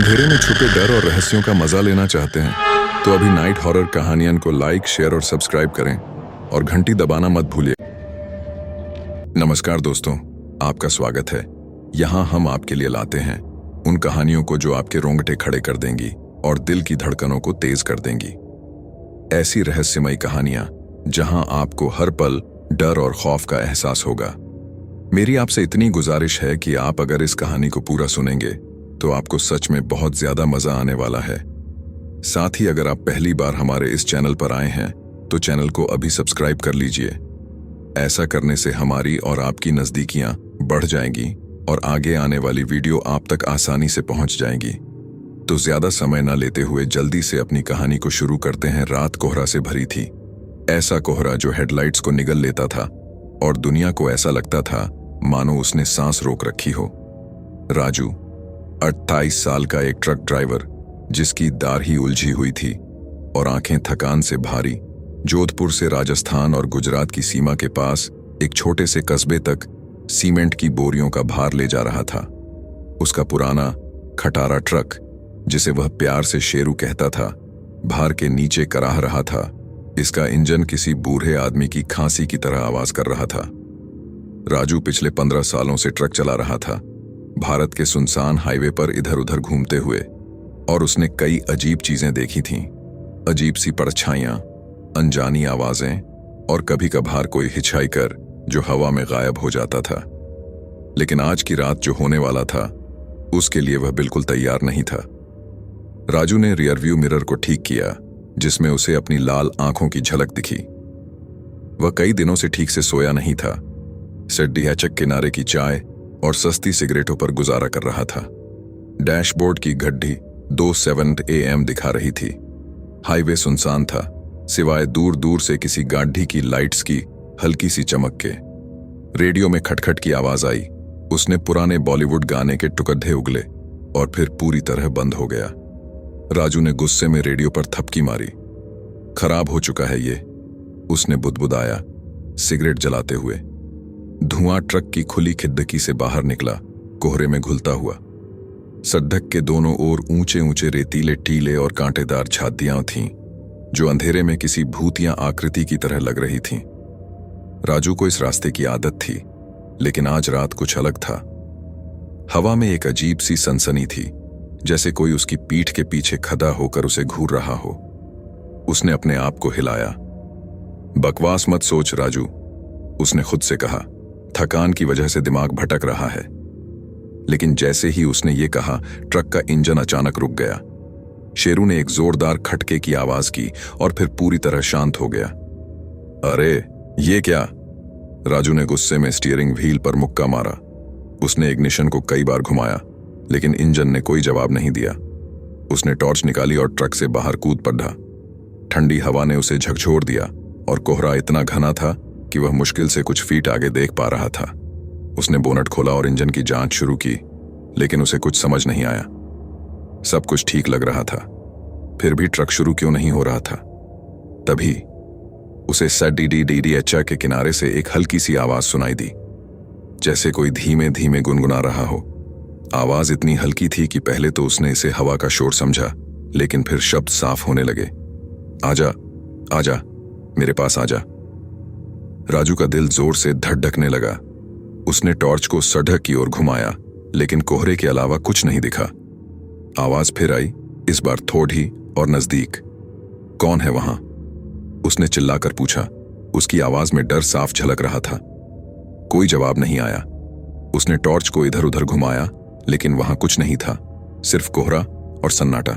अंधेरे में छुपे डर और रहस्यों का मजा लेना चाहते हैं तो अभी नाइट हॉरर कहानियन को लाइक, शेयर और सब्सक्राइब करें और घंटी दबाना मत भूलिए। नमस्कार दोस्तों, आपका स्वागत है। यहाँ हम आपके लिए लाते हैं उन कहानियों को जो आपके रोंगटे खड़े कर देंगी और दिल की धड़कनों को तेज कर देंगी। ऐसी रहस्यमयी कहानियां जहां आपको हर पल डर और खौफ का एहसास होगा। मेरी आपसे इतनी गुजारिश है कि आप अगर इस कहानी को पूरा सुनेंगे तो आपको सच में बहुत ज्यादा मजा आने वाला है। साथ ही अगर आप पहली बार हमारे इस चैनल पर आए हैं तो चैनल को अभी सब्सक्राइब कर लीजिए। ऐसा करने से हमारी और आपकी नजदीकियां बढ़ जाएंगी और आगे आने वाली वीडियो आप तक आसानी से पहुंच जाएंगी। तो ज्यादा समय न लेते हुए जल्दी से अपनी कहानी को शुरू करते हैं। रात कोहरा से भरी थी, ऐसा कोहरा जो हेडलाइट्स को निगल लेता था और दुनिया को ऐसा लगता था मानो उसने सांस रोक रखी हो। राजू 28 साल का एक ट्रक ड्राइवर जिसकी दाढ़ी उलझी हुई थी और आंखें थकान से भारी, जोधपुर से राजस्थान और गुजरात की सीमा के पास एक छोटे से कस्बे तक सीमेंट की बोरियों का भार ले जा रहा था। उसका पुराना खटारा ट्रक, जिसे वह प्यार से शेरू कहता था, भार के नीचे कराह रहा था। इसका इंजन किसी बूढ़े आदमी की खांसी की तरह आवाज कर रहा था। राजू पिछले 15 सालों से ट्रक चला रहा था, भारत के सुनसान हाईवे पर इधर उधर घूमते हुए, और उसने कई अजीब चीजें देखी थीं। अजीब सी परछाइयां, अनजानी आवाजें और कभी कभार कोई हिचहाइकर जो हवा में गायब हो जाता था। लेकिन आज की रात जो होने वाला था उसके लिए वह बिल्कुल तैयार नहीं था। राजू ने रियरव्यू मिरर को ठीक किया जिसमें उसे अपनी लाल आंखों की झलक दिखी। वह कई दिनों से ठीक से सोया नहीं था। सेड्डी हैचक किनारे की चाय और सस्ती सिगरेटों पर गुजारा कर रहा था। डैशबोर्ड की घड्डी 2:07 AM दिखा रही थी। हाईवे सुनसान था, सिवाय दूर दूर से किसी गाड़ी की लाइट्स की हल्की सी चमक के। रेडियो में खटखट की आवाज आई। उसने पुराने बॉलीवुड गाने के टुकड़े उगले और फिर पूरी तरह बंद हो गया। राजू ने गुस्से में रेडियो पर थपकी मारी। खराब हो चुका है ये, उसने बुदबुदाया सिगरेट जलाते हुए। धुआं ट्रक की खुली खिड़की से बाहर निकला, कोहरे में घुलता हुआ। सड़क के दोनों ओर ऊंचे ऊंचे रेतीले टीले और कांटेदार छादियां थीं जो अंधेरे में किसी भूतिया आकृति की तरह लग रही थीं। राजू को इस रास्ते की आदत थी, लेकिन आज रात कुछ अलग था। हवा में एक अजीब सी सनसनी थी, जैसे कोई उसकी पीठ के पीछे खड़ा होकर उसे घूर रहा हो। उसने अपने आप को हिलाया। बकवास मत सोच राजू, उसने खुद से कहा। थकान की वजह से दिमाग भटक रहा है। लेकिन जैसे ही उसने ये कहा, ट्रक का इंजन अचानक रुक गया। शेरू ने एक जोरदार खटके की आवाज की और फिर पूरी तरह शांत हो गया। अरे ये क्या? राजू ने गुस्से में स्टीयरिंग व्हील पर मुक्का मारा। उसने इग्निशन को कई बार घुमाया, लेकिन इंजन ने कोई जवाब नहीं दिया। उसने टॉर्च निकाली और ट्रक से बाहर कूद पड़ा। ठंडी हवा ने उसे झकझोर दिया और कोहरा इतना घना था कि वह मुश्किल से कुछ फीट आगे देख पा रहा था। उसने बोनट खोला और इंजन की जांच शुरू की, लेकिन उसे कुछ समझ नहीं आया। सब कुछ ठीक लग रहा था, फिर भी ट्रक शुरू क्यों नहीं हो रहा था? तभी उसे SDDDDH के किनारे से एक हल्की सी आवाज सुनाई दी, जैसे कोई धीमे धीमे गुनगुना रहा हो। आवाज इतनी हल्की थी कि पहले तो उसने इसे हवा का शोर समझा, लेकिन फिर शब्द साफ होने लगे। आजा, आजा, मेरे पास आजा। राजू का दिल जोर से धड़कने लगा। उसने टॉर्च को सड़क की ओर घुमाया, लेकिन कोहरे के अलावा कुछ नहीं दिखा। आवाज फिर आई, इस बार थोड़ी और नजदीक। कौन है वहां? उसने चिल्लाकर पूछा। उसकी आवाज में डर साफ झलक रहा था। कोई जवाब नहीं आया। उसने टॉर्च को इधर उधर घुमाया, लेकिन वहां कुछ नहीं था, सिर्फ कोहरा और सन्नाटा।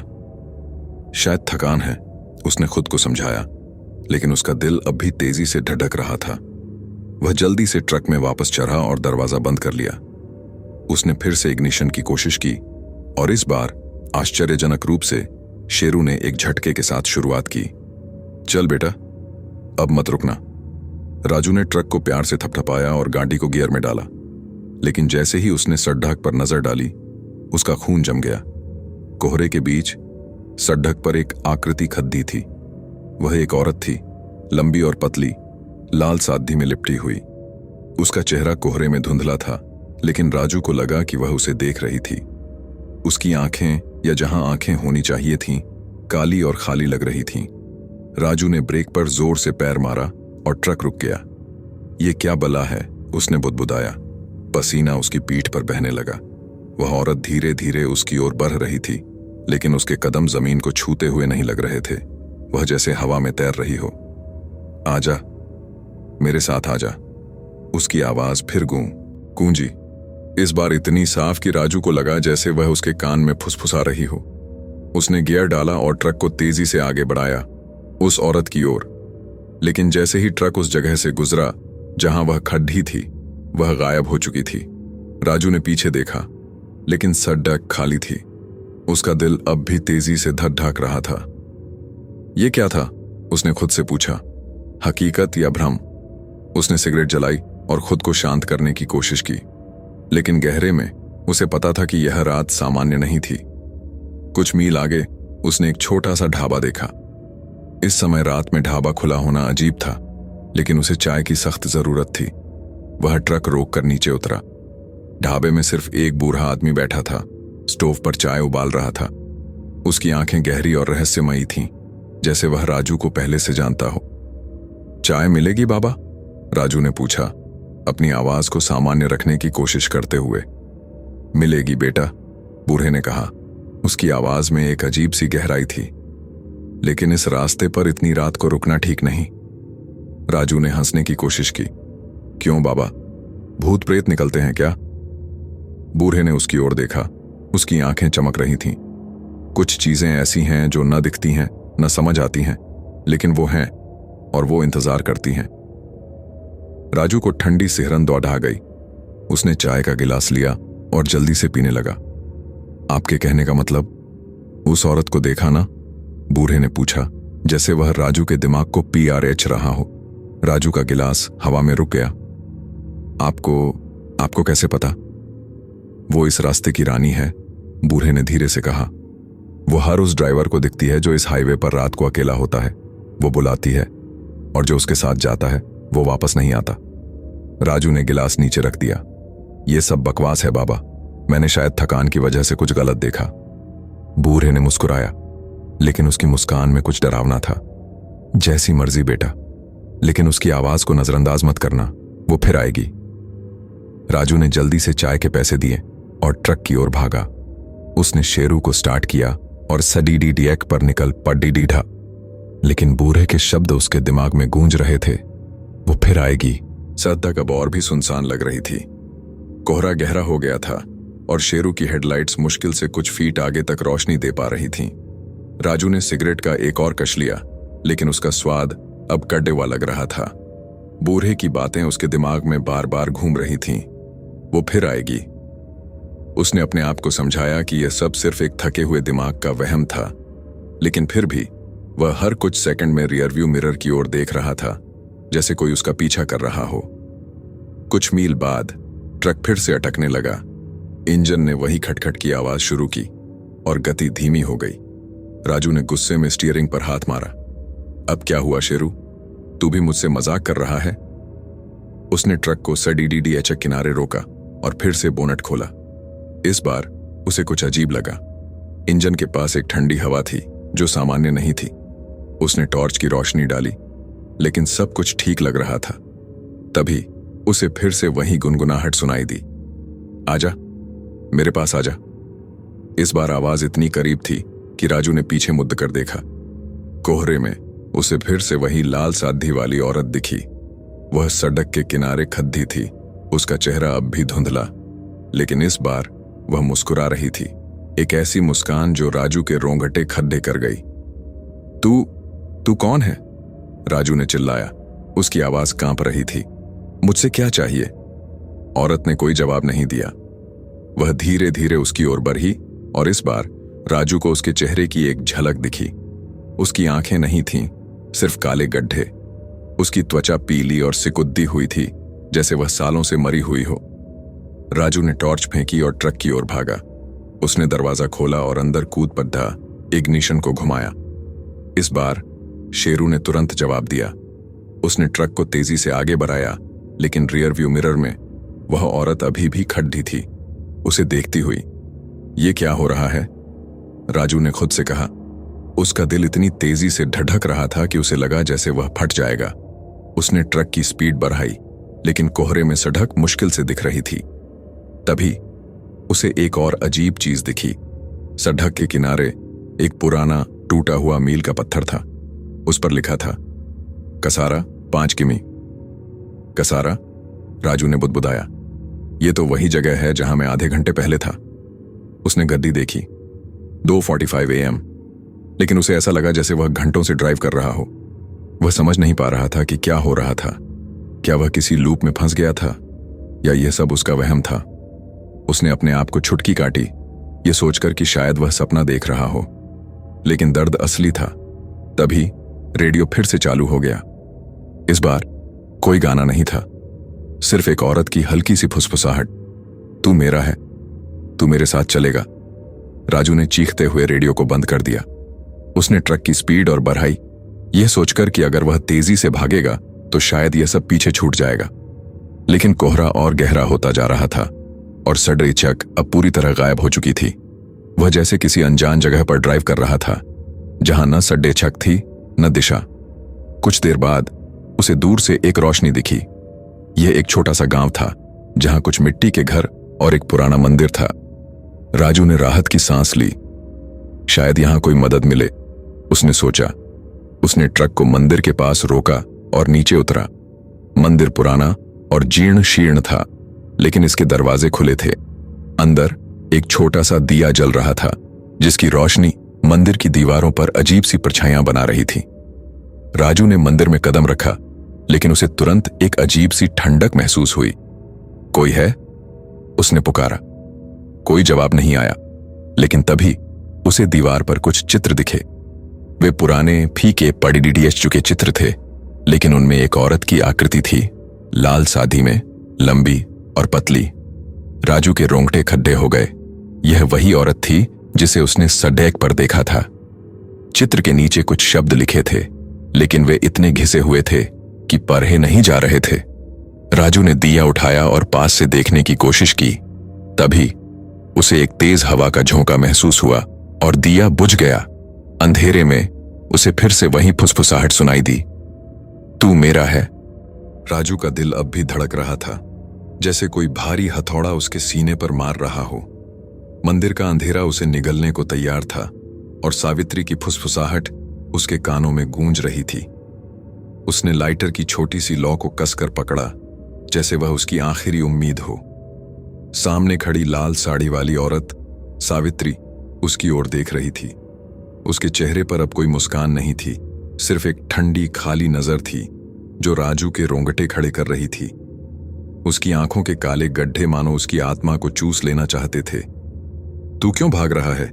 शायद थकान है, उसने खुद को समझाया, लेकिन उसका दिल अब भी तेजी से धड़क रहा था। वह जल्दी से ट्रक में वापस चढ़ा और दरवाजा बंद कर लिया। उसने फिर से इग्निशन की कोशिश की और इस बार आश्चर्यजनक रूप से शेरू ने एक झटके के साथ शुरुआत की। चल बेटा, अब मत रुकना। राजू ने ट्रक को प्यार से थपथपाया और गाड़ी को गियर में डाला, लेकिन जैसे ही उसने सड़क पर नजर डाली, उसका खून जम गया। कोहरे के बीच सड़क पर एक आकृति खद्दी थी। वह एक औरत थी, लंबी और पतली, लाल सादी में लिपटी हुई। उसका चेहरा कोहरे में धुंधला था, लेकिन राजू को लगा कि वह उसे देख रही थी। उसकी आंखें या जहां आंखें होनी चाहिए थीं, काली और खाली लग रही थीं। राजू ने ब्रेक पर जोर से पैर मारा और ट्रक रुक गया। ये क्या बला है, उसने बुदबुदाया। पसीना उसकी पीठ पर बहने लगा। वह औरत धीरे धीरे उसकी ओर बढ़ रही थी, लेकिन उसके कदम जमीन को छूते हुए नहीं लग रहे थे। वह जैसे हवा में तैर रही हो। आजा, मेरे साथ आजा, उसकी आवाज फिर गूंजी, इस बार इतनी साफ कि राजू को लगा जैसे वह उसके कान में फुसफुसा रही हो। उसने गियर डाला और ट्रक को तेजी से आगे बढ़ाया, उस औरत की ओर। लेकिन जैसे ही ट्रक उस जगह से गुजरा जहां वह खड्डी थी, वह गायब हो चुकी थी। राजू ने पीछे देखा, लेकिन सड़क खाली थी। उसका दिल अब भी तेजी से धक रहा था। यह क्या था, उसने खुद से पूछा, हकीकत या भ्रम? उसने सिगरेट जलाई और खुद को शांत करने की कोशिश की, लेकिन गहरे में उसे पता था कि यह रात सामान्य नहीं थी। कुछ मील आगे उसने एक छोटा सा ढाबा देखा। इस समय रात में ढाबा खुला होना अजीब था, लेकिन उसे चाय की सख्त जरूरत थी। वह ट्रक रोककर नीचे उतरा। ढाबे में सिर्फ एक बूढ़ा आदमी बैठा था, स्टोव पर चाय उबाल रहा था। उसकी आंखें गहरी और रहस्यमयी थीं, जैसे वह राजू को पहले से जानता हो। चाय मिलेगी बाबा? राजू ने पूछा, अपनी आवाज को सामान्य रखने की कोशिश करते हुए। मिलेगी बेटा, बूढ़े ने कहा। उसकी आवाज में एक अजीब सी गहराई थी। लेकिन इस रास्ते पर इतनी रात को रुकना ठीक नहीं। राजू ने हंसने की कोशिश की। क्यों बाबा, भूत प्रेत निकलते हैं क्या? बूढ़े ने उसकी ओर देखा। उसकी आंखें चमक रही थीं। कुछ चीजें ऐसी हैं जो न दिखती हैं, न समझ आती हैं, लेकिन वो हैं और वो इंतजार करती हैं। राजू को ठंडी सिहरन दौड़ गई। उसने चाय का गिलास लिया और जल्दी से पीने लगा। आपके कहने का मतलब, उस औरत को देखा ना? बूढ़े ने पूछा, जैसे वह राजू के दिमाग को PRH रहा हो। राजू का गिलास हवा में रुक गया। आपको कैसे पता? वो इस रास्ते की रानी है, बूढ़े ने धीरे से कहा। वो हर उस ड्राइवर को दिखती है जो इस हाईवे पर रात को अकेला होता है। वो बुलाती है और जो उसके साथ जाता है वो वापस नहीं आता। राजू ने गिलास नीचे रख दिया। ये सब बकवास है बाबा, मैंने शायद थकान की वजह से कुछ गलत देखा। बूढ़े ने मुस्कुराया, लेकिन उसकी मुस्कान में कुछ डरावना था। जैसी मर्जी बेटा, लेकिन उसकी आवाज को नजरअंदाज मत करना, वो फिर आएगी। राजू ने जल्दी से चाय के पैसे दिए और ट्रक की ओर भागा। उसने शेरू को स्टार्ट किया और सडीडीडीएक पर निकल पड्डी डीढ़ा। लेकिन बूढ़े के शब्द उसके दिमाग में गूंज रहे थे, वो फिर आएगी। सड़क अब और भी सुनसान लग रही थी। कोहरा गहरा हो गया था और शेरू की हेडलाइट्स मुश्किल से कुछ फीट आगे तक रोशनी दे पा रही थीं। राजू ने सिगरेट का एक और कश लिया, लेकिन उसका स्वाद अब कड़वा लग रहा था। बूढ़े की बातें उसके दिमाग में बार बार घूम रही थीं। वो फिर आएगी। उसने अपने आप को समझाया कि यह सब सिर्फ एक थके हुए दिमाग का वहम था, लेकिन फिर भी वह हर कुछ सेकंड में रियरव्यू मिरर की ओर देख रहा था, जैसे कोई उसका पीछा कर रहा हो। कुछ मील बाद ट्रक फिर से अटकने लगा। इंजन ने वही खटखट की आवाज शुरू की और गति धीमी हो गई। राजू ने गुस्से में स्टीयरिंग पर हाथ मारा। अब क्या हुआ शेरू, तू भी मुझसे मजाक कर रहा है? उसने ट्रक को सडीडीडीएच किनारे रोका और फिर से बोनट खोला। इस बार उसे कुछ अजीब लगा। इंजन के पास एक ठंडी हवा थी जो सामान्य नहीं थी। उसने टॉर्च की रोशनी डाली, लेकिन सब कुछ ठीक लग रहा था। तभी उसे फिर से वही गुनगुनाहट सुनाई दी। आजा, मेरे पास आजा। इस बार आवाज इतनी करीब थी कि राजू ने पीछे मुड़ कर देखा। कोहरे में उसे फिर से वही लाल साधी वाली औरत दिखी। वह सड़क के किनारे खद्दी थी। उसका चेहरा अब भी धुंधला, लेकिन इस बार वह मुस्कुरा रही थी, एक ऐसी मुस्कान जो राजू के रोंगटे खड्डे कर गई। तू कौन है? राजू ने चिल्लाया। उसकी आवाज कांप रही थी। मुझसे क्या चाहिए? औरत ने कोई जवाब नहीं दिया। वह धीरे धीरे उसकी ओर बढ़ी और इस बार राजू को उसके चेहरे की एक झलक दिखी। उसकी आंखें नहीं थीं, सिर्फ काले गड्ढे। उसकी त्वचा पीली और सिकुद्दी हुई थी, जैसे वह सालों से मरी हुई हो। राजू ने टॉर्च फेंकी और ट्रक की ओर भागा। उसने दरवाजा खोला और अंदर कूद पड़ा, इग्निशन को घुमाया। इस बार शेरू ने तुरंत जवाब दिया। उसने ट्रक को तेजी से आगे बढ़ाया, लेकिन रियर व्यू मिरर में वह औरत अभी भी खड़ी थी, उसे देखती हुई। ये क्या हो रहा है? राजू ने खुद से कहा। उसका दिल इतनी तेजी से धड़क रहा था कि उसे लगा जैसे वह फट जाएगा। उसने ट्रक की स्पीड बढ़ाई, लेकिन कोहरे में सड़क मुश्किल से दिख रही थी। तभी उसे एक और अजीब चीज दिखी। सड़क के किनारे एक पुराना टूटा हुआ मील का पत्थर था। उस पर लिखा था कसारा 5 किमी। कसारा, राजू ने बुदबुदाया। ये तो वही जगह है जहां मैं आधे घंटे पहले था। उसने घड़ी देखी, 2:45 AM, लेकिन उसे ऐसा लगा जैसे वह घंटों से ड्राइव कर रहा हो। वह समझ नहीं पा रहा था कि क्या हो रहा था। क्या वह किसी लूप में फंस गया था या यह सब उसका वहम था? उसने अपने आप को छुटकी काटी, ये सोचकर कि शायद वह सपना देख रहा हो, लेकिन दर्द असली था। तभी रेडियो फिर से चालू हो गया। इस बार कोई गाना नहीं था, सिर्फ एक औरत की हल्की सी फुसफुसाहट। तू मेरा है, तू मेरे साथ चलेगा। राजू ने चीखते हुए रेडियो को बंद कर दिया। उसने ट्रक की स्पीड और बढ़ाई, यह सोचकर कि अगर वह तेजी से भागेगा तो शायद यह सब पीछे छूट जाएगा। लेकिन कोहरा और गहरा होता जा रहा था और सडरी चक अब पूरी तरह गायब हो चुकी थी। वह जैसे किसी अनजान जगह पर ड्राइव कर रहा था, जहां न सड्डे चक थी न दिशा। कुछ देर बाद उसे दूर से एक रोशनी दिखी। यह एक छोटा सा गांव था, जहां कुछ मिट्टी के घर और एक पुराना मंदिर था। राजू ने राहत की सांस ली। शायद यहां कोई मदद मिले, उसने सोचा। उसने ट्रक को मंदिर के पास रोका और नीचे उतरा। मंदिर पुराना और जीर्ण शीर्ण था, लेकिन इसके दरवाजे खुले थे। अंदर एक छोटा सा दिया जल रहा था, जिसकी रोशनी मंदिर की दीवारों पर अजीब सी परछाइयां बना रही थी। राजू ने मंदिर में कदम रखा, लेकिन उसे तुरंत एक अजीब सी ठंडक महसूस हुई। कोई है? उसने पुकारा। कोई जवाब नहीं आया, लेकिन तभी उसे दीवार पर कुछ चित्र दिखे। वे पुराने फीके पड़ी चुके चित्र थे, लेकिन उनमें एक औरत की आकृति थी, लाल सादी में, लंबी और पतली। राजू के रोंगटे खड्डे हो गए। यह वही औरत थी जिसे उसने सड़क पर देखा था। चित्र के नीचे कुछ शब्द लिखे थे, लेकिन वे इतने घिसे हुए थे कि पढ़े नहीं जा रहे थे। राजू ने दिया उठाया और पास से देखने की कोशिश की। तभी उसे एक तेज हवा का झोंका महसूस हुआ और दिया बुझ गया। अंधेरे में उसे फिर से वही फुसफुसाहट सुनाई दी, तू मेरा है। राजू का दिल अब भी धड़क रहा था, जैसे कोई भारी हथौड़ा उसके सीने पर मार रहा हो। मंदिर का अंधेरा उसे निगलने को तैयार था और सावित्री की फुसफुसाहट उसके कानों में गूंज रही थी। उसने लाइटर की छोटी सी लौ को कसकर पकड़ा, जैसे वह उसकी आखिरी उम्मीद हो। सामने खड़ी लाल साड़ी वाली औरत सावित्री उसकी ओर देख रही थी। उसके चेहरे पर अब कोई मुस्कान नहीं थी, सिर्फ एक ठंडी खाली नजर थी जो राजू के रोंगटे खड़े कर रही थी। उसकी आंखों के काले गड्ढे मानो उसकी आत्मा को चूस लेना चाहते थे। तू क्यों भाग रहा है?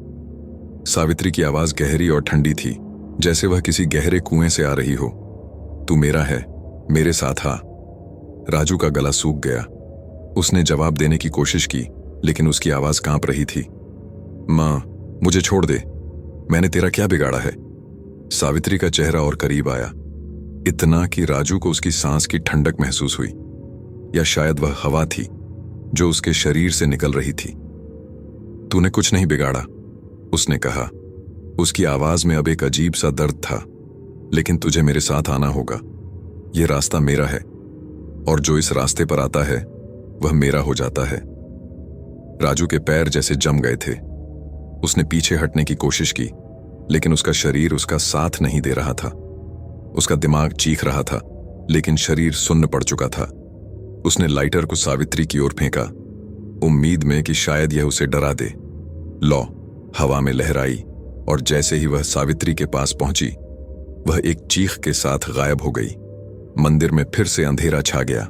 सावित्री की आवाज गहरी और ठंडी थी, जैसे वह किसी गहरे कुएं से आ रही हो। तू मेरा है, मेरे साथ आ। राजू का गला सूख गया। उसने जवाब देने की कोशिश की, लेकिन उसकी आवाज कांप रही थी। मां, मुझे छोड़ दे, मैंने तेरा क्या बिगाड़ा है? सावित्री का चेहरा और करीब आया, इतना कि राजू को उसकी सांस की ठंडक महसूस हुई, या शायद वह हवा थी जो उसके शरीर से निकल रही थी। तूने कुछ नहीं बिगाड़ा, उसने कहा। उसकी आवाज में अब एक अजीब सा दर्द था। लेकिन तुझे मेरे साथ आना होगा। यह रास्ता मेरा है, और जो इस रास्ते पर आता है वह मेरा हो जाता है। राजू के पैर जैसे जम गए थे। उसने पीछे हटने की कोशिश की, लेकिन उसका शरीर उसका साथ नहीं दे रहा था। उसका दिमाग चीख रहा था, लेकिन शरीर सुन्न पड़ चुका था। उसने लाइटर को सावित्री की ओर फेंका, उम्मीद में कि शायद यह उसे डरा दे। लौ हवा में लहराई, और जैसे ही वह सावित्री के पास पहुंची, वह एक चीख के साथ गायब हो गई। मंदिर में फिर से अंधेरा छा गया।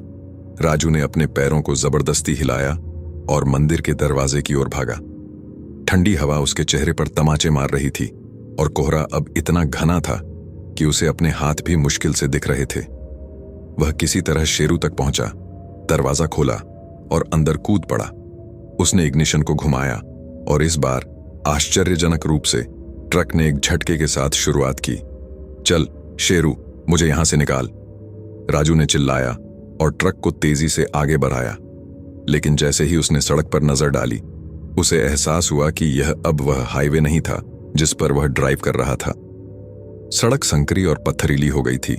राजू ने अपने पैरों को जबरदस्ती हिलाया और मंदिर के दरवाजे की ओर भागा। ठंडी हवा उसके चेहरे पर तमाचे मार रही थी, और कोहरा अब इतना घना था कि उसे अपने हाथ भी मुश्किल से दिख रहे थे। वह किसी तरह शेरू तक पहुंचा, दरवाजा खोला और अंदर कूद पड़ा। उसने इग्निशन को घुमाया, और इस बार आश्चर्यजनक रूप से ट्रक ने एक झटके के साथ शुरुआत की। चल शेरू, मुझे यहां से निकाल, राजू ने चिल्लाया और ट्रक को तेजी से आगे बढ़ाया। लेकिन जैसे ही उसने सड़क पर नजर डाली, उसे एहसास हुआ कि यह अब वह हाईवे नहीं था, जिस पर वह ड्राइव कर रहा था। सड़क संकरी और पत्थरीली हो गई थी।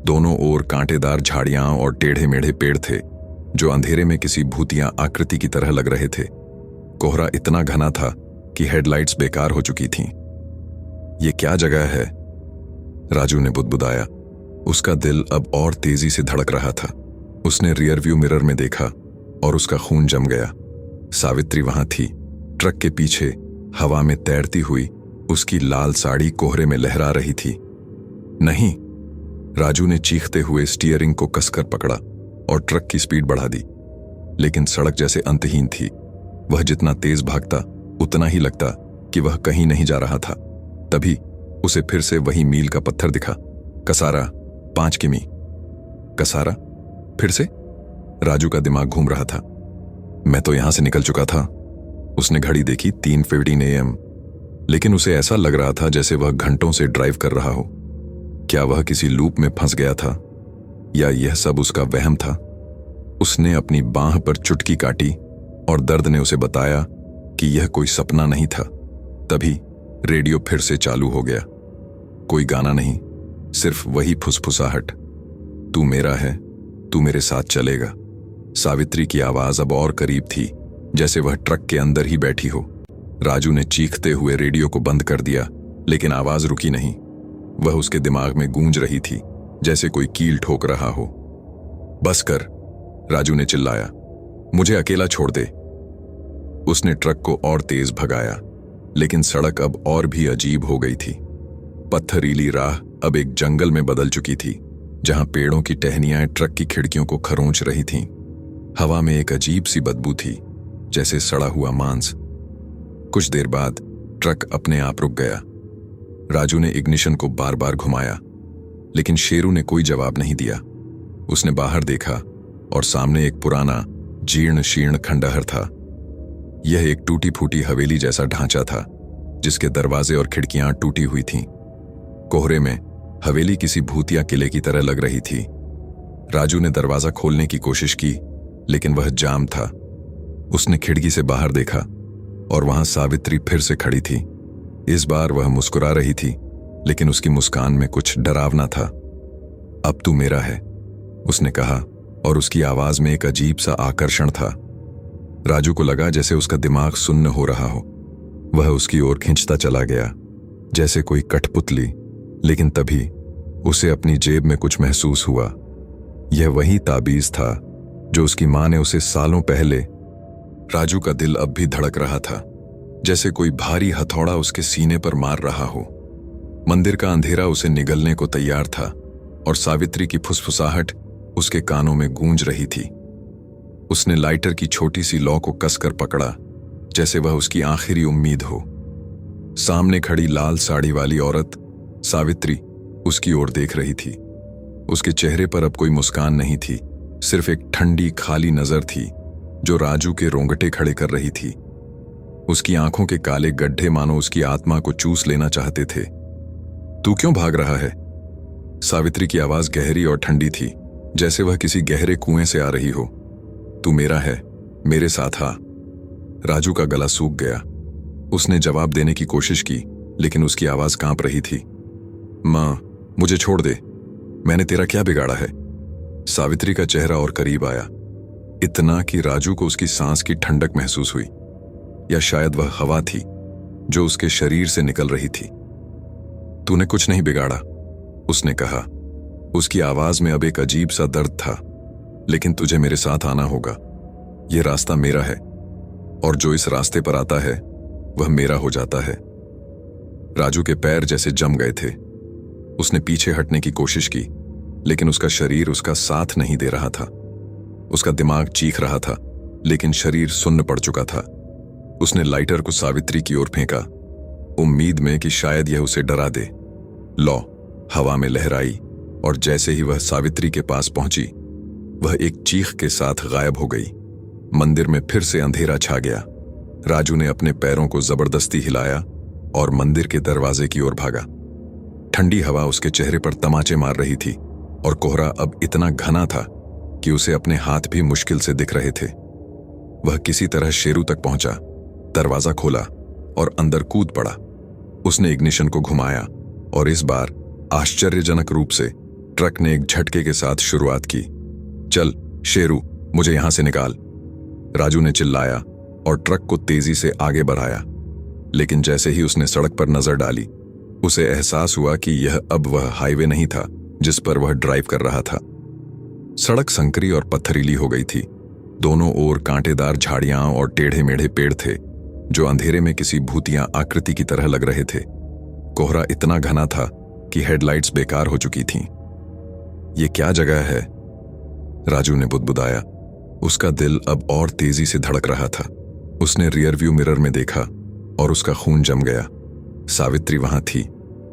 दोनों ओर कांटेदार झाड़ियां और टेढ़े मेढ़े पेड़ थे जो अंधेरे में किसी भूतिया आकृति की तरह लग रहे थे। कोहरा इतना घना था कि हेडलाइट्स बेकार हो चुकी थीं। ये क्या जगह है? राजू ने बुदबुदाया। उसका दिल अब और तेजी से धड़क रहा था। उसने रियर व्यू मिरर में देखा और उसका खून जम गया। सावित्री वहां थी, ट्रक के पीछे, हवा में तैरती हुई। उसकी लाल साड़ी कोहरे में लहरा रही थी। नहीं! राजू ने चीखते हुए स्टीयरिंग को कसकर पकड़ा और ट्रक की स्पीड बढ़ा दी। लेकिन सड़क जैसे अंतहीन थी। वह जितना तेज भागता उतना ही लगता कि वह कहीं नहीं जा रहा था। तभी उसे फिर से वही मील का पत्थर दिखा। कसारा, 5 किमी। कसारा? फिर से? राजू का दिमाग घूम रहा था। मैं तो यहां से निकल चुका था। उसने घड़ी देखी, 3:15 AM। लेकिन उसे ऐसा लग रहा था जैसे वह घंटों से ड्राइव कर रहा हो। क्या वह किसी लूप में फंस गया था या यह सब उसका वहम था? उसने अपनी बांह पर चुटकी काटी और दर्द ने उसे बताया कि यह कोई सपना नहीं था। तभी रेडियो फिर से चालू हो गया। कोई गाना नहीं, सिर्फ वही फुसफुसाहट। तू मेरा है, तू मेरे साथ चलेगा। सावित्री की आवाज अब और करीब थी, जैसे वह ट्रक के अंदर ही बैठी हो। राजू ने चीखते हुए रेडियो को बंद कर दिया, लेकिन आवाज रुकी नहीं। वह उसके दिमाग में गूंज रही थी, जैसे कोई कील ठोक रहा हो। बस कर! राजू ने चिल्लाया। मुझे अकेला छोड़ दे। उसने ट्रक को और तेज भगाया, लेकिन सड़क अब और भी अजीब हो गई थी। पत्थरीली राह अब एक जंगल में बदल चुकी थी, जहां पेड़ों की टहनियां ट्रक की खिड़कियों को खरोंच रही थीं। हवा में एक अजीब सी बदबू थी, जैसे सड़ा हुआ मांस। कुछ देर बाद ट्रक अपने आप रुक गया। राजू ने इग्निशन को बार बार घुमाया, लेकिन शेरू ने कोई जवाब नहीं दिया। उसने बाहर देखा और सामने एक पुराना जीर्ण शीर्ण खंडहर था। यह एक टूटी फूटी हवेली जैसा ढांचा था, जिसके दरवाजे और खिड़कियां टूटी हुई थीं। कोहरे में हवेली किसी भूतिया किले की तरह लग रही थी। राजू ने दरवाजा खोलने की कोशिश की, लेकिन वह जाम था। उसने खिड़की से बाहर देखा और वहां सावित्री फिर से खड़ी थी। इस बार वह मुस्कुरा रही थी, लेकिन उसकी मुस्कान में कुछ डरावना था। अब तू मेरा है, उसने कहा, और उसकी आवाज में एक अजीब सा आकर्षण था। राजू को लगा जैसे उसका दिमाग सुन्न हो रहा हो। वह उसकी ओर खींचता चला गया, जैसे कोई कठपुतली। लेकिन तभी उसे अपनी जेब में कुछ महसूस हुआ। यह वही ताबीज था जो उसकी मां ने उसे सालों पहले। राजू का दिल अब भी धड़क रहा था, जैसे कोई भारी हथौड़ा उसके सीने पर मार रहा हो। मंदिर का अंधेरा उसे निगलने को तैयार था और सावित्री की फुसफुसाहट उसके कानों में गूंज रही थी। उसने लाइटर की छोटी सी लौ को कसकर पकड़ा, जैसे वह उसकी आखिरी उम्मीद हो। सामने खड़ी लाल साड़ी वाली औरत सावित्री उसकी ओर देख रही थी। उसके चेहरे पर अब कोई मुस्कान नहीं थी, सिर्फ एक ठंडी खाली नजर थी जो राजू के रोंगटे खड़े कर रही थी। उसकी आंखों के काले गड्ढे मानो उसकी आत्मा को चूस लेना चाहते थे। तू क्यों भाग रहा है? सावित्री की आवाज गहरी और ठंडी थी, जैसे वह किसी गहरे कुएं से आ रही हो। तू मेरा है, मेरे साथ आ। राजू का गला सूख गया। उसने जवाब देने की कोशिश की, लेकिन उसकी आवाज कांप रही थी। मां, मुझे छोड़ दे। मैंने तेरा क्या बिगाड़ा है? सावित्री का चेहरा और करीब आया, इतना कि राजू को उसकी सांस की ठंडक महसूस हुई, या शायद वह हवा थी जो उसके शरीर से निकल रही थी। तूने कुछ नहीं बिगाड़ा, उसने कहा। उसकी आवाज में अब एक अजीब सा दर्द था। लेकिन तुझे मेरे साथ आना होगा। यह रास्ता मेरा है, और जो इस रास्ते पर आता है वह मेरा हो जाता है। राजू के पैर जैसे जम गए थे। उसने पीछे हटने की कोशिश की, लेकिन उसका शरीर उसका साथ नहीं दे रहा था। उसका दिमाग चीख रहा था, लेकिन शरीर सुन्न पड़ चुका था। उसने लाइटर को सावित्री की ओर फेंका, उम्मीद में कि शायद यह उसे डरा दे। लौ हवा में लहराई, और जैसे ही वह सावित्री के पास पहुंची, वह एक चीख के साथ गायब हो गई। मंदिर में फिर से अंधेरा छा गया। राजू ने अपने पैरों को जबरदस्ती हिलाया और मंदिर के दरवाजे की ओर भागा। ठंडी हवा उसके चेहरे पर तमाचे मार रही थी, और कोहरा अब इतना घना था कि उसे अपने हाथ भी मुश्किल से दिख रहे थे। वह किसी तरह शेरू तक पहुंचा, दरवाजा खोला और अंदर कूद पड़ा। उसने इग्निशन को घुमाया और इस बार आश्चर्यजनक रूप से ट्रक ने एक झटके के साथ शुरुआत की। चल शेरू, मुझे यहां से निकाल, राजू ने चिल्लाया और ट्रक को तेजी से आगे बढ़ाया। लेकिन जैसे ही उसने सड़क पर नजर डाली, उसे एहसास हुआ कि यह अब वह हाईवे नहीं था जिस पर वह ड्राइव कर रहा था। सड़क संकरी और पत्थरीली हो गई थी। दोनों ओर कांटेदार झाड़ियां और टेढ़े मेढ़े पेड़ थे जो अंधेरे में किसी भूतिया आकृति की तरह लग रहे थे। कोहरा इतना घना था कि हेडलाइट्स बेकार हो चुकी थीं। ये क्या जगह है? राजू ने बुदबुदाया। उसका दिल अब और तेजी से धड़क रहा था। उसने रियर व्यू मिरर में देखा और उसका खून जम गया। सावित्री वहां थी,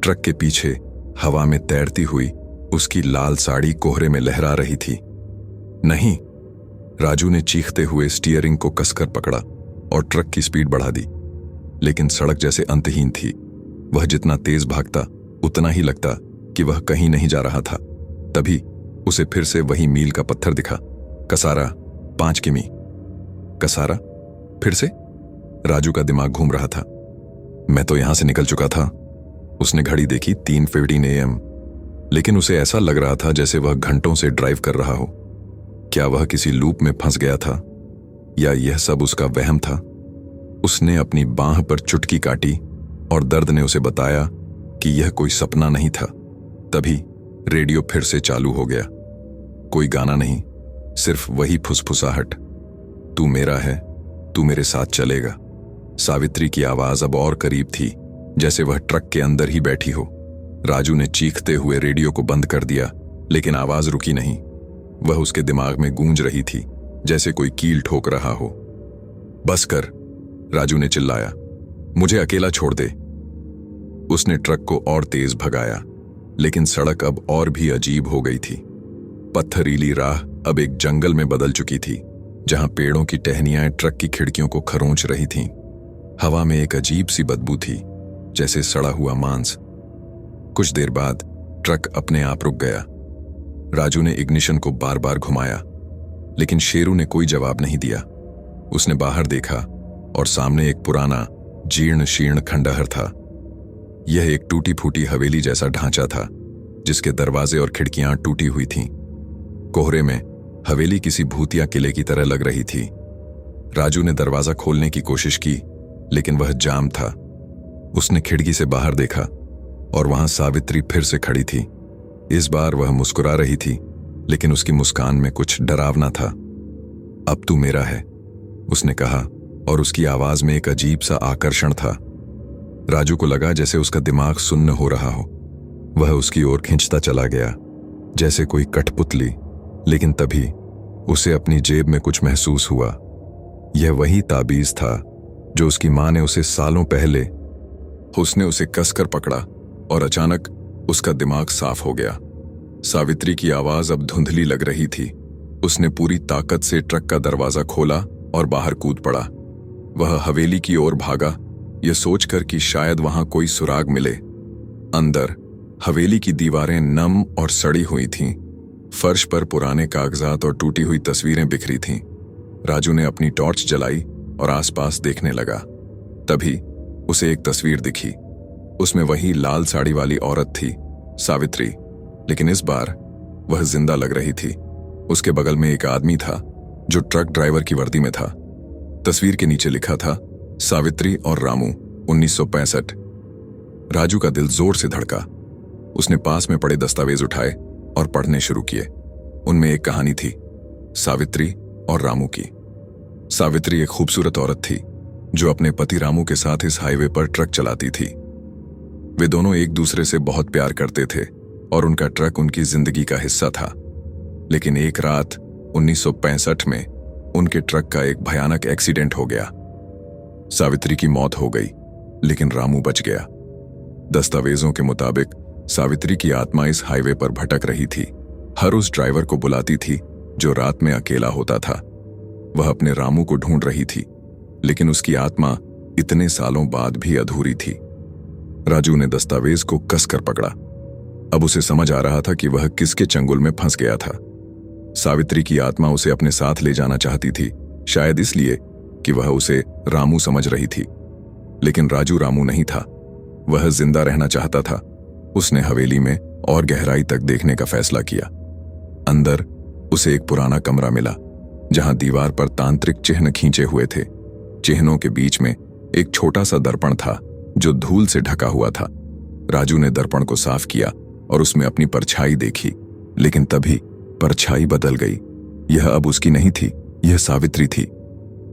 ट्रक के पीछे, हवा में तैरती हुई। उसकी लाल साड़ी कोहरे में लहरा रही थी। नहीं! राजू ने चीखते हुए स्टीयरिंग को कसकर पकड़ा और ट्रक की स्पीड बढ़ा दी। लेकिन सड़क जैसे अंतहीन थी। वह जितना तेज भागता उतना ही लगता कि वह कहीं नहीं जा रहा था। तभी उसे फिर से वही मील का पत्थर दिखा। कसारा, 5 किमी। कसारा? फिर से? राजू का दिमाग घूम रहा था। मैं तो यहां से निकल चुका था। उसने घड़ी देखी, 3:15 AM। लेकिन उसे ऐसा लग रहा था जैसे वह घंटों से ड्राइव कर रहा हो। क्या वह किसी लूप में फंस गया था या यह सब उसका वहम था? उसने अपनी बांह पर चुटकी काटी और दर्द ने उसे बताया कि यह कोई सपना नहीं था। तभी रेडियो फिर से चालू हो गया। कोई गाना नहीं, सिर्फ वही फुसफुसाहट। तू मेरा है, तू मेरे साथ चलेगा। सावित्री की आवाज अब और करीब थी, जैसे वह ट्रक के अंदर ही बैठी हो। राजू ने चीखते हुए रेडियो को बंद कर दिया, लेकिन आवाज रुकी नहीं। वह उसके दिमाग में गूंज रही थी, जैसे कोई कील ठोक रहा हो। बस कर, राजू ने चिल्लाया। मुझे अकेला छोड़ दे। उसने ट्रक को और तेज भगाया, लेकिन सड़क अब और भी अजीब हो गई थी। पत्थरीली राह अब एक जंगल में बदल चुकी थी, जहां पेड़ों की टहनियां ट्रक की खिड़कियों को खरोंच रही थीं। हवा में एक अजीब सी बदबू थी, जैसे सड़ा हुआ मांस। कुछ देर बाद ट्रक अपने आप रुक गया। राजू ने इग्निशन को बार बार घुमाया, लेकिन शेरू ने कोई जवाब नहीं दिया। उसने बाहर देखा और सामने एक पुराना जीर्ण शीर्ण खंडहर था। यह एक टूटी फूटी हवेली जैसा ढांचा था, जिसके दरवाजे और खिड़कियां टूटी हुई थीं। कोहरे में हवेली किसी भूतिया किले की तरह लग रही थी। राजू ने दरवाजा खोलने की कोशिश की, लेकिन वह जाम था। उसने खिड़की से बाहर देखा और वहां सावित्री फिर से खड़ी थी। इस बार वह मुस्कुरा रही थी, लेकिन उसकी मुस्कान में कुछ डरावना था। अब तू मेरा है, उसने कहा, और उसकी आवाज में एक अजीब सा आकर्षण था। राजू को लगा जैसे उसका दिमाग सुन्न हो रहा हो। वह उसकी ओर खींचता चला गया, जैसे कोई कठपुतली। लेकिन तभी उसे अपनी जेब में कुछ महसूस हुआ। यह वही ताबीज था जो उसकी मां ने उसे सालों पहले। उसने उसे कसकर पकड़ा और अचानक उसका दिमाग साफ हो गया। सावित्री की आवाज अब धुंधली लग रही थी। उसने पूरी ताकत से ट्रक का दरवाजा खोला और बाहर कूद पड़ा। वह हवेली की ओर भागा, यह सोचकर कि शायद वहां कोई सुराग मिले। अंदर हवेली की दीवारें नम और सड़ी हुई थीं। फर्श पर पुराने कागजात और टूटी हुई तस्वीरें बिखरी थीं। राजू ने अपनी टॉर्च जलाई और आसपास देखने लगा। तभी उसे एक तस्वीर दिखी। उसमें वही लाल साड़ी वाली औरत थी, सावित्री, लेकिन इस बार वह जिंदा लग रही थी। उसके बगल में एक आदमी था जो ट्रक ड्राइवर की वर्दी में था। तस्वीर के नीचे लिखा था, सावित्री और रामू, 1965। राजू का दिल जोर से धड़का। उसने पास में पड़े दस्तावेज उठाए और पढ़ने शुरू किए। उनमें एक कहानी थी, सावित्री और रामू की। सावित्री एक खूबसूरत औरत थी जो अपने पति रामू के साथ इस हाईवे पर ट्रक चलाती थी। वे दोनों एक दूसरे से बहुत प्यार करते थे और उनका ट्रक उनकी जिंदगी का हिस्सा था। लेकिन एक रात 1965 में उनके ट्रक का एक भयानक एक्सीडेंट हो गया। सावित्री की मौत हो गई, लेकिन रामू बच गया। दस्तावेजों के मुताबिक सावित्री की आत्मा इस हाईवे पर भटक रही थी। हर उस ड्राइवर को बुलाती थी जो रात में अकेला होता था। वह अपने रामू को ढूंढ रही थी, लेकिन उसकी आत्मा इतने सालों बाद भी अधूरी थी। राजू ने दस्तावेज को कसकर पकड़ा। अब उसे समझ आ रहा था कि वह किसके चंगुल में फंस गया था। सावित्री की आत्मा उसे अपने साथ ले जाना चाहती थी, शायद इसलिए कि वह उसे रामू समझ रही थी। लेकिन राजू रामू नहीं था, वह जिंदा रहना चाहता था। उसने हवेली में और गहराई तक देखने का फैसला किया। अंदर उसे एक पुराना कमरा मिला जहां दीवार पर तांत्रिक चिन्ह खींचे हुए थे। चिन्हों के बीच में एक छोटा सा दर्पण था जो धूल से ढका हुआ था। राजू ने दर्पण को साफ किया और उसमें अपनी परछाई देखी, लेकिन तभी परछाई बदल गई। यह अब उसकी नहीं थी, यह सावित्री थी।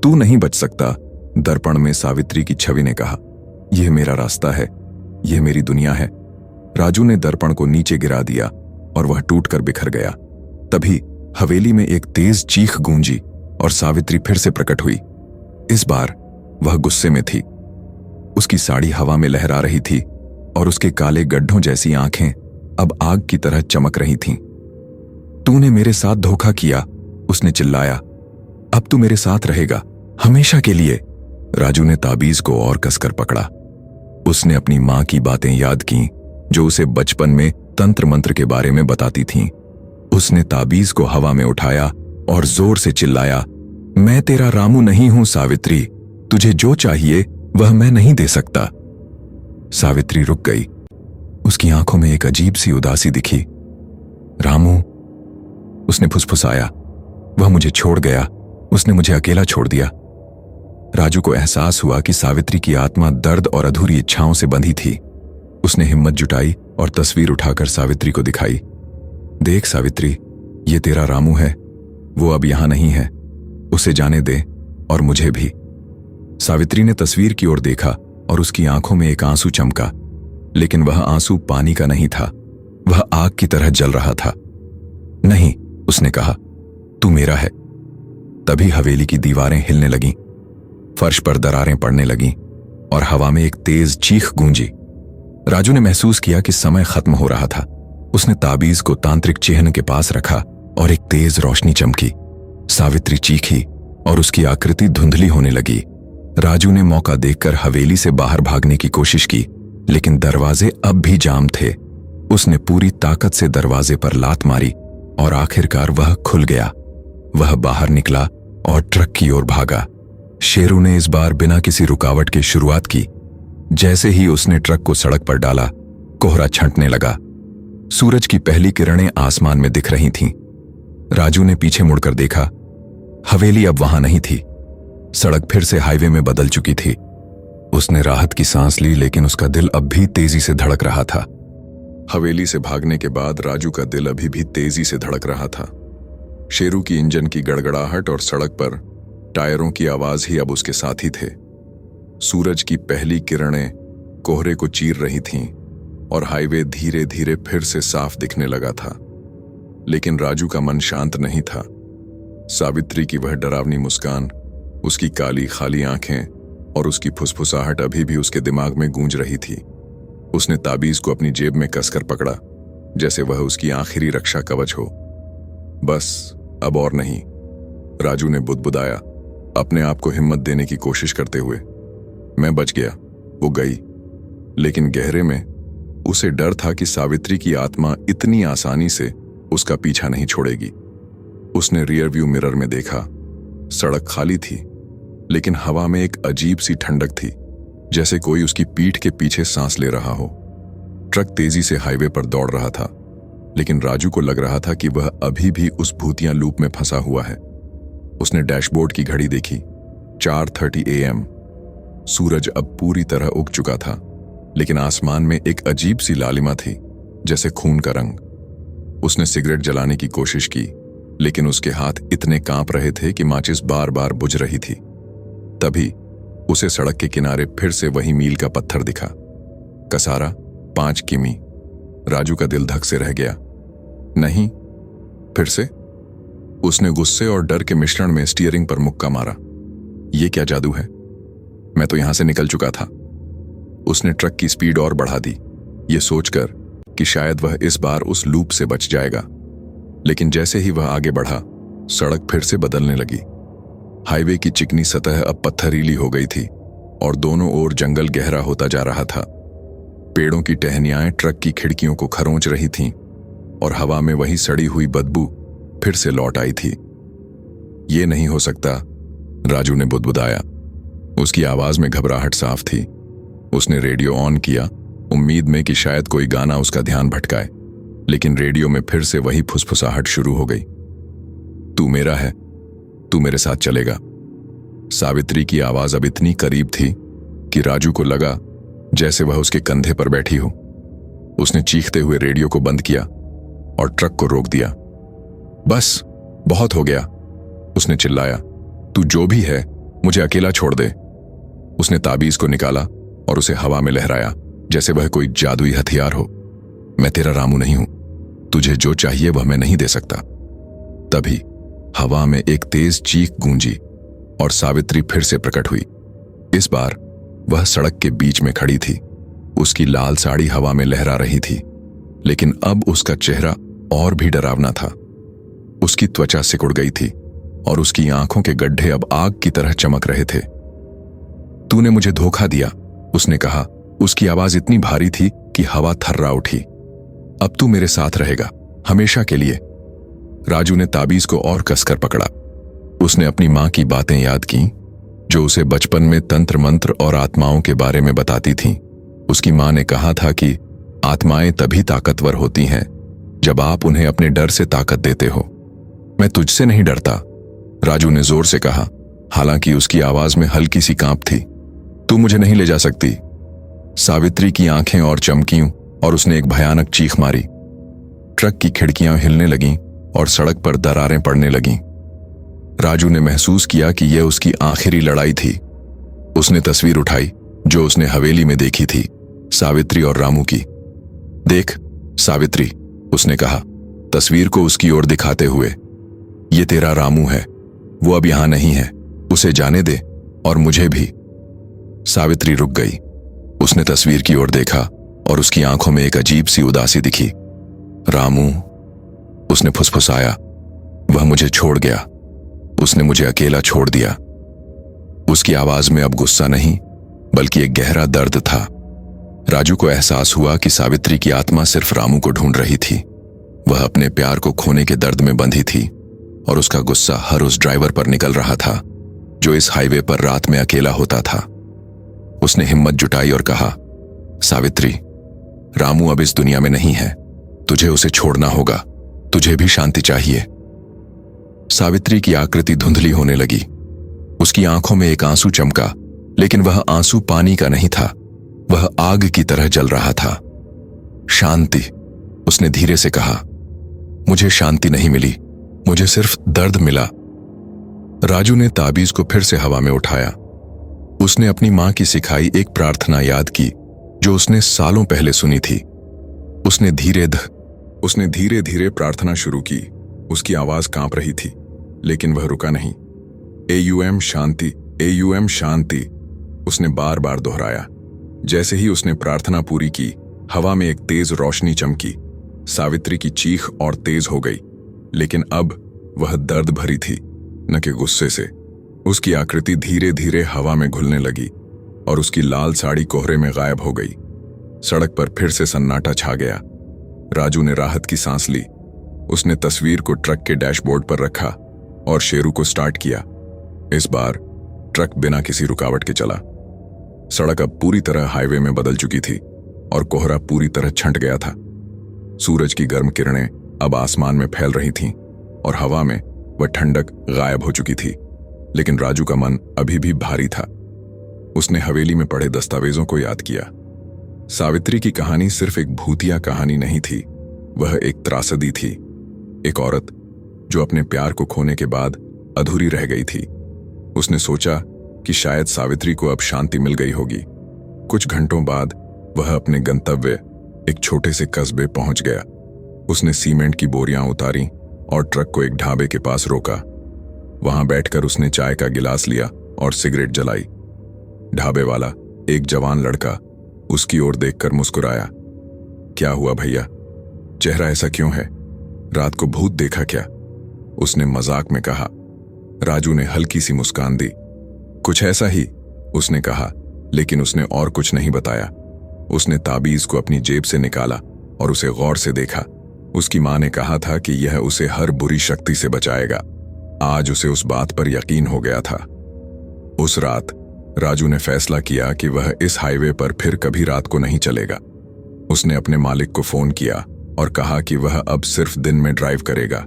तू नहीं बच सकता, दर्पण में सावित्री की छवि ने कहा। यह मेरा रास्ता है, यह मेरी दुनिया है। राजू ने दर्पण को नीचे गिरा दिया और वह टूटकर बिखर गया। तभी हवेली में एक तेज चीख गूंजी और सावित्री फिर से प्रकट हुई। इस बार वह गुस्से में थी। उसकी साड़ी हवा में लहरा रही थी और उसके काले गड्ढों जैसी आंखें अब आग की तरह चमक रही थीं। तूने मेरे साथ धोखा किया, उसने चिल्लाया। अब तू मेरे साथ रहेगा, हमेशा के लिए। राजू ने ताबीज को और कसकर पकड़ा। उसने अपनी मां की बातें याद कीं जो उसे बचपन में तंत्र मंत्र के बारे में बताती थीं। उसने ताबीज को हवा में उठाया और जोर से चिल्लाया, मैं तेरा रामू नहीं हूं सावित्री, तुझे जो चाहिए वह मैं नहीं दे सकता। सावित्री रुक गई। उसकी आंखों में एक अजीब सी उदासी दिखी। रामू, उसने फुसफुसाया, वह मुझे छोड़ गया, उसने मुझे अकेला छोड़ दिया। राजू को एहसास हुआ कि सावित्री की आत्मा दर्द और अधूरी इच्छाओं से बंधी थी। उसने हिम्मत जुटाई और तस्वीर उठाकर सावित्री को दिखाई। देख सावित्री, ये तेरा रामू है, वो अब यहां नहीं है, उसे जाने दे और मुझे भी। सावित्री ने तस्वीर की ओर देखा और उसकी आंखों में एक आंसू चमका, लेकिन वह आंसू पानी का नहीं था, वह आग की तरह जल रहा था। नहीं, उसने कहा, तू मेरा है। तभी हवेली की दीवारें हिलने लगीं, फर्श पर दरारें पड़ने लगीं और हवा में एक तेज चीख गूंजी। राजू ने महसूस किया कि समय खत्म हो रहा था। उसने ताबीज को तांत्रिक चिन्ह के पास रखा और एक तेज रोशनी चमकी। सावित्री चीखी और उसकी आकृति धुंधली होने लगी। राजू ने मौका देखकर हवेली से बाहर भागने की कोशिश की, लेकिन दरवाजे अब भी जाम थे। उसने पूरी ताकत से दरवाजे पर लात मारी और आखिरकार वह खुल गया। वह बाहर निकला और ट्रक की ओर भागा। शेरू ने इस बार बिना किसी रुकावट के शुरुआत की। जैसे ही उसने ट्रक को सड़क पर डाला, कोहरा छंटने लगा। सूरज की पहली किरणें आसमान में दिख रही थीं। राजू ने पीछे मुड़कर देखा। हवेली अब वहां नहीं थी। सड़क फिर से हाईवे में बदल चुकी थी। उसने राहत की सांस ली, लेकिन उसका दिल अब भी तेजी से धड़क रहा था। हवेली से भागने के बाद राजू का दिल अभी भी तेजी से धड़क रहा था। शेरू की इंजन की गड़गड़ाहट और सड़क पर टायरों की आवाज ही अब उसके साथी थे। सूरज की पहली किरणें कोहरे को चीर रही थीं और हाईवे धीरे धीरे फिर से साफ दिखने लगा था। लेकिन राजू का मन शांत नहीं था। सावित्री की वह डरावनी मुस्कान, उसकी काली खाली आंखें और उसकी फुसफुसाहट अभी भी उसके दिमाग में गूंज रही थी। उसने ताबीज को अपनी जेब में कसकर पकड़ा, जैसे वह उसकी आखिरी रक्षा कवच हो। बस अब और नहीं, राजू ने बुदबुदाया, अपने आप को हिम्मत देने की कोशिश करते हुए। मैं बच गया, वो गई, लेकिन गहरे में उसे डर था कि सावित्री की आत्मा इतनी आसानी से उसका पीछा नहीं छोड़ेगी। उसने रियर व्यू मिरर में देखा। सड़क खाली थी, लेकिन हवा में एक अजीब सी ठंडक थी, जैसे कोई उसकी पीठ के पीछे सांस ले रहा हो। ट्रक तेजी से हाईवे पर दौड़ रहा था, लेकिन राजू को लग रहा था कि वह अभी भी उस भूतिया लूप में फंसा हुआ है। उसने डैशबोर्ड की घड़ी देखी, 4:30 AM। सूरज अब पूरी तरह उग चुका था, लेकिन आसमान में एक अजीब सी लालिमा थी, जैसे खून का रंग। उसने सिगरेट जलाने की कोशिश की, लेकिन उसके हाथ इतने कांप रहे थे कि माचिस बार बार बुझ रही थी। तभी उसे सड़क के किनारे फिर से वही मील का पत्थर दिखा। कसारा 5 किमी। राजू का दिल धक से रह गया। नहीं, फिर से? उसने गुस्से और डर के मिश्रण में स्टीयरिंग पर मुक्का मारा। यह क्या जादू है? मैं तो यहां से निकल चुका था। उसने ट्रक की स्पीड और बढ़ा दी, ये सोचकर कि शायद वह इस बार उस लूप से बच जाएगा। लेकिन जैसे ही वह आगे बढ़ा, सड़क फिर से बदलने लगी। हाईवे की चिकनी सतह अब पत्थरीली हो गई थी और दोनों ओर जंगल गहरा होता जा रहा था। पेड़ों की टहनियाएं ट्रक की खिड़कियों को खरोंच रही थीं और हवा में वही सड़ी हुई बदबू फिर से लौट आई थी। ये नहीं हो सकता, राजू ने बुदबुदाया। उसकी आवाज में घबराहट साफ थी। उसने रेडियो ऑन किया उम्मीद में कि शायद कोई गाना उसका ध्यान भटकाए, लेकिन रेडियो में फिर से वही फुसफुसाहट शुरू हो गई। तू मेरा है, तू मेरे साथ चलेगा। सावित्री की आवाज अब इतनी करीब थी कि राजू को लगा जैसे वह उसके कंधे पर बैठी हो। उसने चीखते हुए रेडियो को बंद किया और ट्रक को रोक दिया। बस, बहुत हो गया, उसने चिल्लाया। तू जो भी है, मुझे अकेला छोड़ दे। उसने ताबीज को निकाला और उसे हवा में लहराया जैसे वह कोई जादुई हथियार हो। मैं तेरा रामू नहीं हूं, तुझे जो चाहिए वह मैं नहीं दे सकता। तभी हवा में एक तेज चीख गूंजी और सावित्री फिर से प्रकट हुई। इस बार वह सड़क के बीच में खड़ी थी। उसकी लाल साड़ी हवा में लहरा रही थी, लेकिन अब उसका चेहरा और भी डरावना था। उसकी त्वचा सिकुड़ गई थी और उसकी आंखों के गड्ढे अब आग की तरह चमक रहे थे। तूने मुझे धोखा दिया, उसने कहा। उसकी आवाज इतनी भारी थी कि हवा थर्रा उठी। अब तू मेरे साथ रहेगा, हमेशा के लिए। राजू ने ताबीज को और कसकर पकड़ा। उसने अपनी मां की बातें याद की, जो उसे बचपन में तंत्र मंत्र और आत्माओं के बारे में बताती थीं। उसकी मां ने कहा था कि आत्माएं तभी ताकतवर होती हैं जब आप उन्हें अपने डर से ताकत देते हो। मैं तुझसे नहीं डरता, राजू ने जोर से कहा, हालांकि उसकी आवाज में हल्की सी कांप थी। तू मुझे नहीं ले जा सकती। सावित्री की आंखें और चमकीं और उसने एक भयानक चीख मारी। ट्रक की खिड़कियां हिलने लगीं और सड़क पर दरारें पड़ने लगीं। राजू ने महसूस किया कि यह उसकी आखिरी लड़ाई थी। उसने तस्वीर उठाई जो उसने हवेली में देखी थी, सावित्री और रामू की। देख सावित्री, उसने कहा, तस्वीर को उसकी ओर दिखाते हुए। ये तेरा रामू है, वो अब यहां नहीं है, उसे जाने दे, और मुझे भी। सावित्री रुक गई। उसने तस्वीर की ओर देखा और उसकी आंखों में एक अजीब सी उदासी दिखी। रामू, उसने फुसफुसाया, वह मुझे छोड़ गया, उसने मुझे अकेला छोड़ दिया। उसकी आवाज में अब गुस्सा नहीं, बल्कि एक गहरा दर्द था। राजू को एहसास हुआ कि सावित्री की आत्मा सिर्फ रामू को ढूंढ रही थी। वह अपने प्यार को खोने के दर्द में बंधी थी और उसका गुस्सा हर उस ड्राइवर पर निकल रहा था जो इस हाईवे पर रात में अकेला होता था। उसने हिम्मत जुटाई और कहा, सावित्री, रामू अब इस दुनिया में नहीं है, तुझे उसे छोड़ना होगा, तुझे भी शांति चाहिए। सावित्री की आकृति धुंधली होने लगी। उसकी आंखों में एक आंसू चमका, लेकिन वह आंसू पानी का नहीं था, वह आग की तरह जल रहा था। शांति, उसने धीरे से कहा। मुझे शांति नहीं मिली, मुझे सिर्फ दर्द मिला। राजू ने ताबीज को फिर से हवा में उठाया। उसने अपनी मां की सिखाई एक प्रार्थना याद की जो उसने सालों पहले सुनी थी। उसने धीरे धीरे प्रार्थना शुरू की। उसकी आवाज कांप रही थी, लेकिन वह रुका नहीं। AUM शांति, AUM शांति, उसने बार बार दोहराया। जैसे ही उसने प्रार्थना पूरी की, हवा में एक तेज रोशनी चमकी। सावित्री की चीख और तेज हो गई, लेकिन अब वह दर्द भरी थी, न कि गुस्से से। उसकी आकृति धीरे धीरे हवा में घुलने लगी और उसकी लाल साड़ी कोहरे में गायब हो गई। सड़क पर फिर से सन्नाटा छा गया। राजू ने राहत की सांस ली। उसने तस्वीर को ट्रक के डैशबोर्ड पर रखा और शेरू को स्टार्ट किया। इस बार ट्रक बिना किसी रुकावट के चला। सड़क अब पूरी तरह हाईवे में बदल चुकी थी और कोहरा पूरी तरह छंट गया था। सूरज की गर्म किरणें अब आसमान में फैल रही थीं और हवा में वह ठंडक गायब हो चुकी थी। लेकिन राजू का मन अभी भी भारी था। उसने हवेली में पड़े दस्तावेजों को याद किया। सावित्री की कहानी सिर्फ एक भूतिया कहानी नहीं थी, वह एक त्रासदी थी। एक औरत जो अपने प्यार को खोने के बाद अधूरी रह गई थी। उसने सोचा कि शायद सावित्री को अब शांति मिल गई होगी। कुछ घंटों बाद वह अपने गंतव्य, एक छोटे से कस्बे पहुंच गया। उसने सीमेंट की बोरियां उतारी और ट्रक को एक ढाबे के पास रोका। वहां बैठकर उसने चाय का गिलास लिया और सिगरेट जलाई। ढाबे वाला, एक जवान लड़का, उसकी ओर देखकर मुस्कुराया। क्या हुआ भैया, चेहरा ऐसा क्यों है? रात को भूत देखा क्या? उसने मजाक में कहा। राजू ने हल्की सी मुस्कान दी। कुछ ऐसा ही, उसने कहा, लेकिन उसने और कुछ नहीं बताया। उसने ताबीज को अपनी जेब से निकाला और उसे गौर से देखा। उसकी मां ने कहा था कि यह उसे हर बुरी शक्ति से बचाएगा। आज उसे उस बात पर यकीन हो गया था। उस रात राजू ने फैसला किया कि वह इस हाईवे पर फिर कभी रात को नहीं चलेगा। उसने अपने मालिक को फोन किया और कहा कि वह अब सिर्फ दिन में ड्राइव करेगा।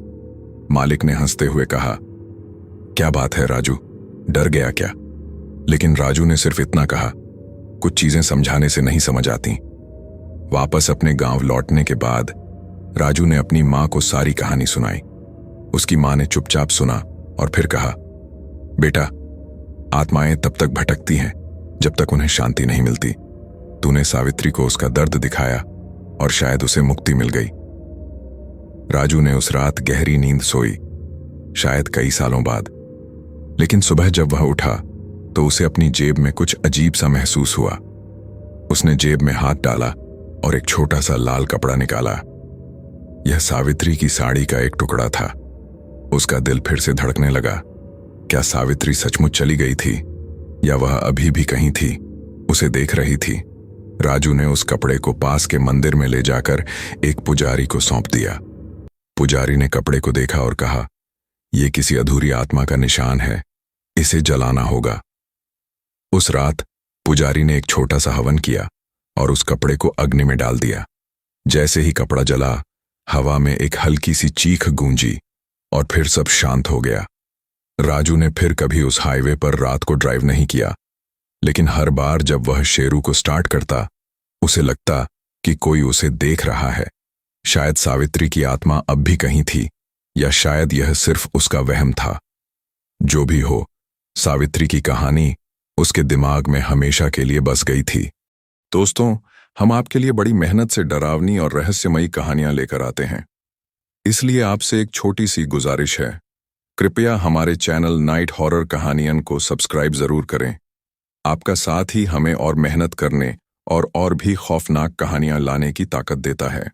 मालिक ने हंसते हुए कहा, क्या बात है राजू, डर गया क्या? लेकिन राजू ने सिर्फ इतना कहा, कुछ चीजें समझाने से नहीं समझ आती। वापस अपने गांव लौटने के बाद राजू ने अपनी मां को सारी कहानी सुनाई। उसकी मां ने चुपचाप सुना और फिर कहा, बेटा, आत्माएं तब तक भटकती हैं जब तक उन्हें शांति नहीं मिलती। तूने सावित्री को उसका दर्द दिखाया और शायद उसे मुक्ति मिल गई। राजू ने उस रात गहरी नींद सोई, शायद कई सालों बाद। लेकिन सुबह जब वह उठा तो उसे अपनी जेब में कुछ अजीब सा महसूस हुआ। उसने जेब में हाथ डाला और एक छोटा सा लाल कपड़ा निकाला। यह सावित्री की साड़ी का एक टुकड़ा था। उसका दिल फिर से धड़कने लगा। क्या सावित्री सचमुच चली गई थी या वह अभी भी कहीं थी, उसे देख रही थी? राजू ने उस कपड़े को पास के मंदिर में ले जाकर एक पुजारी को सौंप दिया। पुजारी ने कपड़े को देखा और कहा, यह किसी अधूरी आत्मा का निशान है, इसे जलाना होगा। उस रात पुजारी ने एक छोटा सा हवन किया और उस कपड़े को अग्नि में डाल दिया। जैसे ही कपड़ा जला, हवा में एक हल्की सी चीख गूंजी और फिर सब शांत हो गया। राजू ने फिर कभी उस हाईवे पर रात को ड्राइव नहीं किया, लेकिन हर बार जब वह शेरू को स्टार्ट करता, उसे लगता कि कोई उसे देख रहा है। शायद सावित्री की आत्मा अब भी कहीं थी, या शायद यह सिर्फ उसका वहम था। जो भी हो, सावित्री की कहानी उसके दिमाग में हमेशा के लिए बस गई थी। दोस्तों, हम आपके लिए बड़ी मेहनत से डरावनी और रहस्यमयी कहानियां लेकर आते हैं, इसलिए आपसे एक छोटी सी गुजारिश है, कृपया हमारे चैनल नाइट हॉरर कहानियन को सब्सक्राइब जरूर करें। आपका साथ ही हमें और मेहनत करने और भी खौफनाक कहानियां लाने की ताकत देता है।